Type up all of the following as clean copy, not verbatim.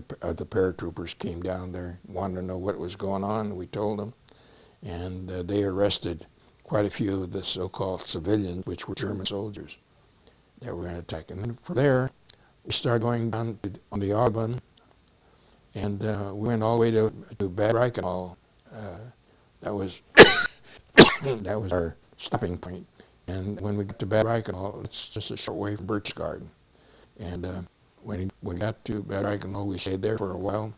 the paratroopers came down there, wanted to know what was going on. We told them, and they arrested quite a few of the so-called civilians, which were German soldiers that were going to attack. And then from there, we started going down on the Autobahn, and we went all the way to Bad Reichenhall. That was that was our stopping point. And when we got to Bad Reichenhall, it's just a short way from Berchtesgaden. And when we got to Bad Reichenhall, we stayed there for a while,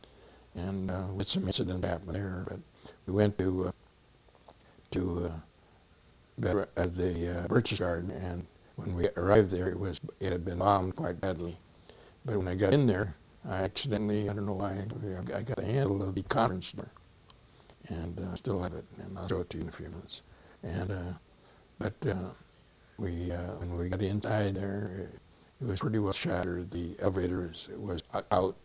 and with some incidents happened there. But we went to the Berchtesgaden, and when we arrived there, it had been bombed quite badly. But when I got in there, I accidentally, I don't know why, I got the handle of the conference door, and I still have it, and I'll show it to you in a few minutes. And when we got inside there, it was pretty well shattered. The elevator was out,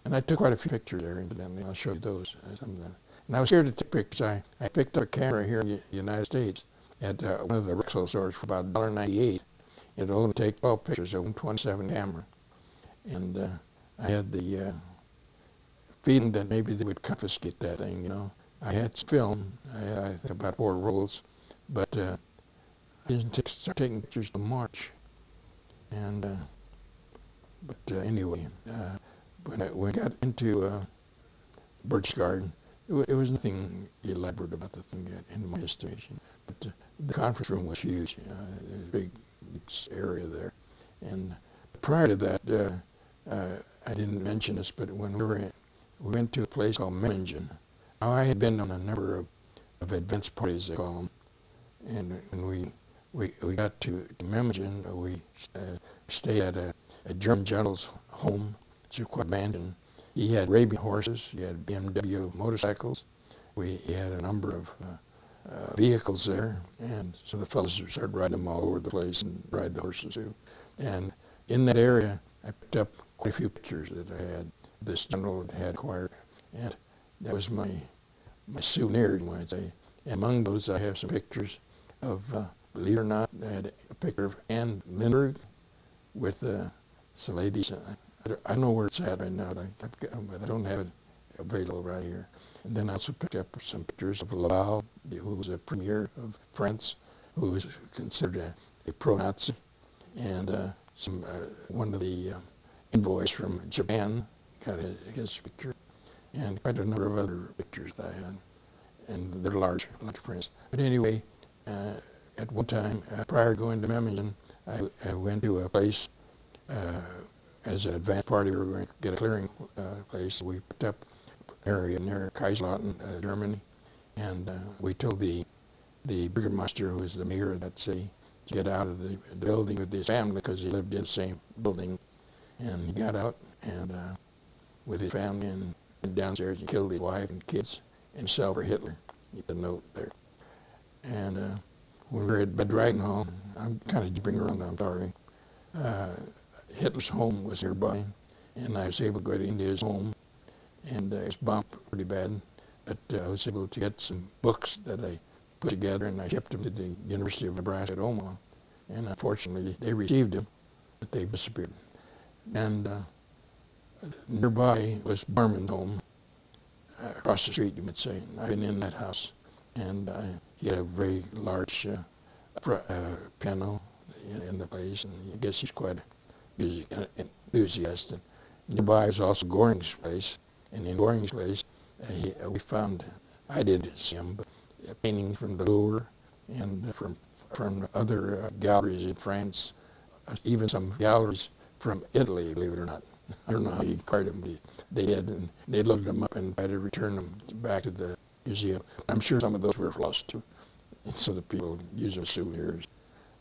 and I took quite a few pictures there, incidentally. I'll show you those. And I was scared to take pictures. I picked up a camera here in the United States at one of the Rexall stores for about $1.98. It only take 12 pictures of a 27 camera. And I had the feeling that maybe they would confiscate that thing, you know. I had some film, I think about 4 rolls, but I didn't start taking pictures till March. And anyway, when we got into Berchtesgaden, it was nothing elaborate about the thing yet, in my estimation. But the conference room was huge. There's a big area there. And prior to that, I didn't mention this, but when we went to a place called Memmingen. Now, I had been on a number of advance parties, they call them. And when we got to Memmingen, we stayed at a German general's home, which was quite abandoned. He had Arabian horses, he had BMW motorcycles, he had a number of vehicles there, and so the fellows started riding them all over the place and ride the horses too. And in that area, I picked up quite a few pictures that I had, this general had acquired, and that was my souvenir, you might say. And among those, I have some pictures of, believe it or not, I had a picture of Anne Lindbergh with some ladies. I don't know where it's at right now, but I don't have it available right here. And then I also picked up some pictures of Laval, who was a premier of France, who was considered a pro-Nazi, and one of the envoys from Japan got his picture, and quite a number of other pictures that I had, and they're large prints. But anyway, at one time, prior to going to Memmingen, I went to a place as an advance party. We were going to get a clearing place. We picked up an area near Kaiserslautern, Germany, and we told the Bürgermeister, who was the mayor of that city, to get out of the building with his family because he lived in the same building. And he got out and with his family and went downstairs and killed his wife and kids and himself for Hitler. He had a note there. And when we were at Bad Reichenhall, I'm kind of jumping around, I'm sorry. Hitler's home was nearby, and I was able to go into his home, and it was bombed pretty bad, but I was able to get some books that I put together, and I shipped them to the University of Nebraska at Omaha, and unfortunately they received them, but they disappeared. And nearby was Barman's home, across the street, you might say. I've been in that house, and he had a very large piano in the place, and I guess he's quite a music enthusiast. And nearby was also Goring's place, and in Goring's place, we found, I didn't see him, but paintings from the Louvre and from other galleries in France, even some galleries from Italy, believe it or not. I don't know how he acquired them, but they did, and they looked them up and tried to return them back to the museum. I'm sure some of those were lost too, so that people use them as souvenirs.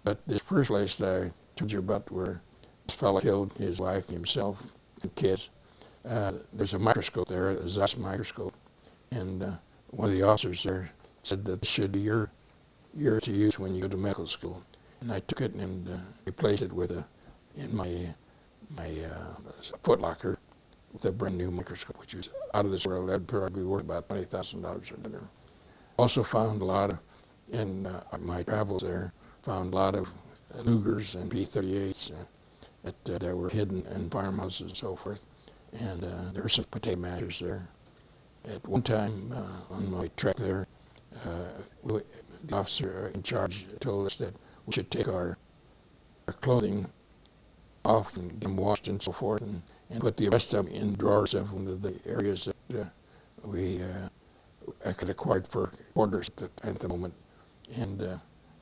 But this first place that I told you about, where this fellow killed his wife, himself, and kids, there's a microscope there, a Zeiss microscope, and one of the officers there said that this should be your to use when you go to medical school. And I took it and replaced it with in my foot locker with a brand new microscope, which was out of this world. That'd probably be worth about $20,000 or better. Also found a lot of, in my travels there, found a lot of Lugers and P-38s that were hidden in farmhouses and so forth. and there were some potato mashers there. At one time on my trek there, the officer in charge told us that we should take our clothing off and get them washed and so forth, and put the rest of them in drawers of one of the areas that we could acquired for quarters at the moment. And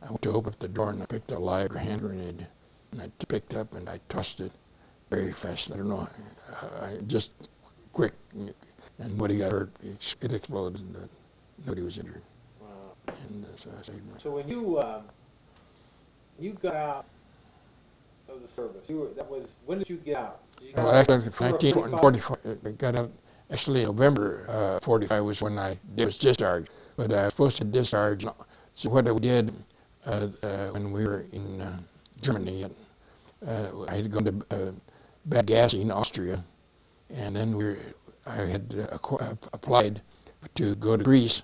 I went to open up the door and I picked a live hand grenade, and I picked it up and I tossed it very fast. I don't know, just quick, and when he got hurt, it exploded, and nobody was injured. Wow. And so I saved myself. So when you got out of the service, when did you get out? Well, actually, 1944, I got out. Actually, November 45 was when I was discharged, but I was supposed to discharge. So what I did when we were in Germany, I had gone to Bad Gassy in Austria, and then I had applied to go to Greece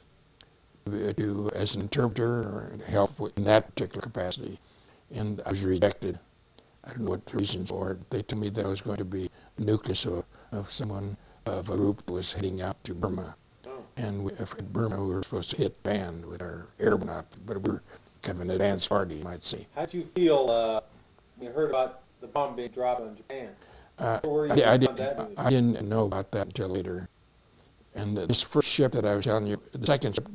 as an interpreter or help in that particular capacity, and I was rejected. I don't know what the reasons for it. They told me that I was going to be the nucleus of a group that was heading out to Burma. Oh. And at Burma, we were supposed to hit Japan with our airborne outfit, but we were kind of an advanced party, you might say. How did you feel when you heard about the bomb being dropped on Japan? I didn't know about that until later. And this first ship that I was telling you, the second ship,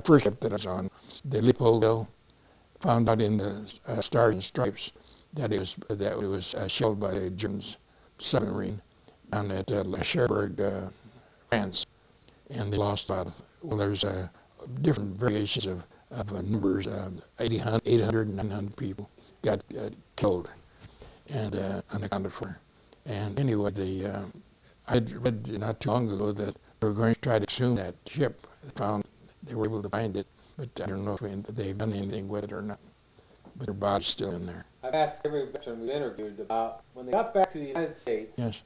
first ship that I was on, the Leopoldville, found out in the Stars and Stripes that it was shelled by the Germans submarine down at Cherbourg, France, and they lost there's different variations of numbers, 800 and 900 people got killed and unaccounted for. And anyway, I had read not too long ago that they were going to try to consume that ship. They were able to find it, but I don't know if they've done anything with it or not. But their body's still in there. I've asked every veteran we've interviewed about when they got back to the United States. Yes.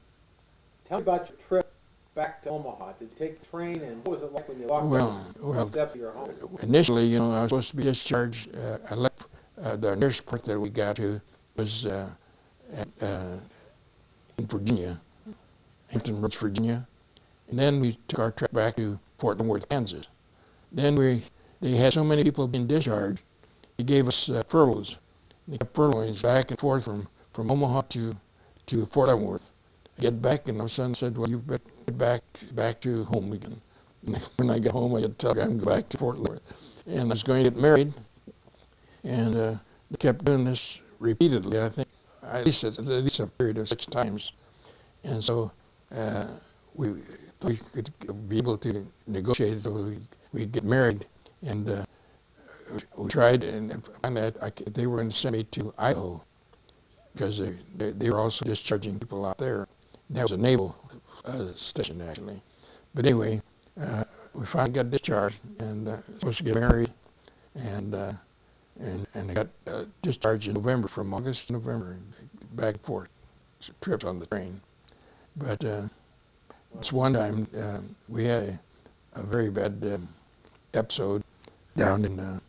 Tell me about your trip back to Omaha. Did you take the train, and what was it like when you walked down the steps of your home? Initially, I was supposed to be discharged. I left the nearest port that we got to was in Virginia, Hampton Roads, Virginia. And then we took our trip back to Fort Leavenworth, Kansas. Then they had so many people being discharged, they gave us furloughs. They kept furloughing us back and forth from Omaha to Fort Leavenworth. I get back, and my son said, "Well, you better get back to home again." And when I got home, I had to tell him I'm going back to Fort Leavenworth. And I was going to get married, and they kept doing this repeatedly. I think at least a period of 6 times. And so we thought we could be able to negotiate so we'd get married. And we tried, and finally they were going to send me to Idaho because they were also discharging people out there. That was a naval station, actually. But anyway, we finally got discharged and supposed to get married, and I got discharged in November, from August to November, back and forth, trips on the train. But this one time we had a very bad episode down in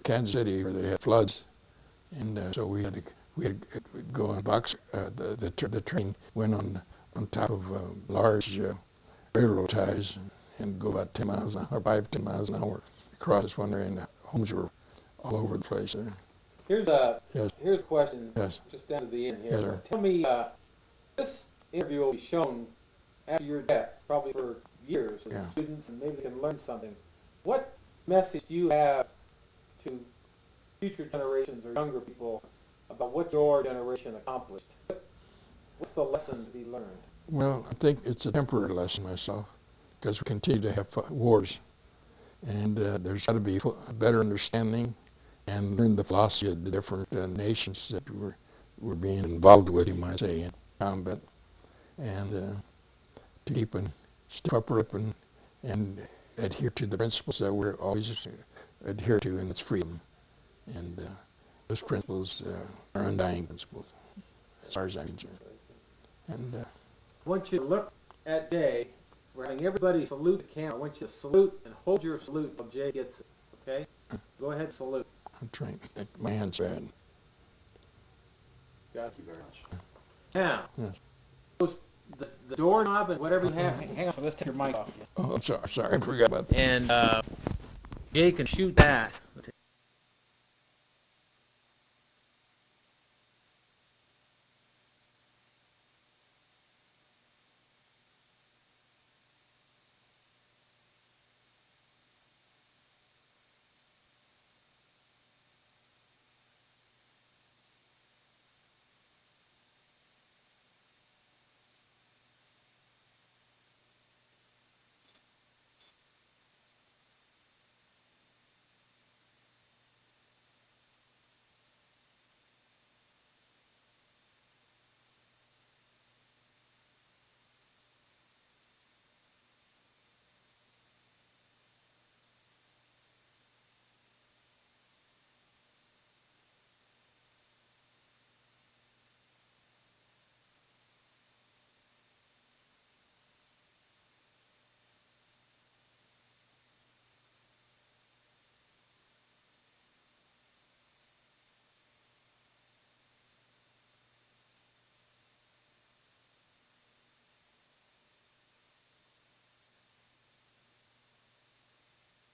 Kansas City where they had floods, and so we had to go on box. The train went on top of large railroad ties and go about 10 miles an hour, 5-10 miles an hour across this one area, and the homes were all over the place there. Here's a question, Yes. just down to the end here. Yes, sir. Tell me, this interview will be shown after your death, probably for years, to students, and maybe they can learn something. What message do you have to future generations or younger people about what your generation accomplished? What's the lesson to be learned? Well, I think it's a temporary lesson myself, because we continue to have wars, and there's got to be a better understanding and learn the philosophy of the different nations that we're being involved with, you might say, in combat, and to keep and step up and adhere to the principles that we're always adhere to, and it's freedom. And those principles are undying principles, as far as I'm concerned. And I want you to look at Jay. We're having everybody salute the camera. I want you to salute and hold your salute till Jay gets it, okay? So go ahead and salute. I'm trying. My hand's bad. Thank you very much. Now, Yes. the doorknob and whatever you have. Hang on, let's take your mic off. Oh, I'm sorry, I forgot about that. And Jay can shoot that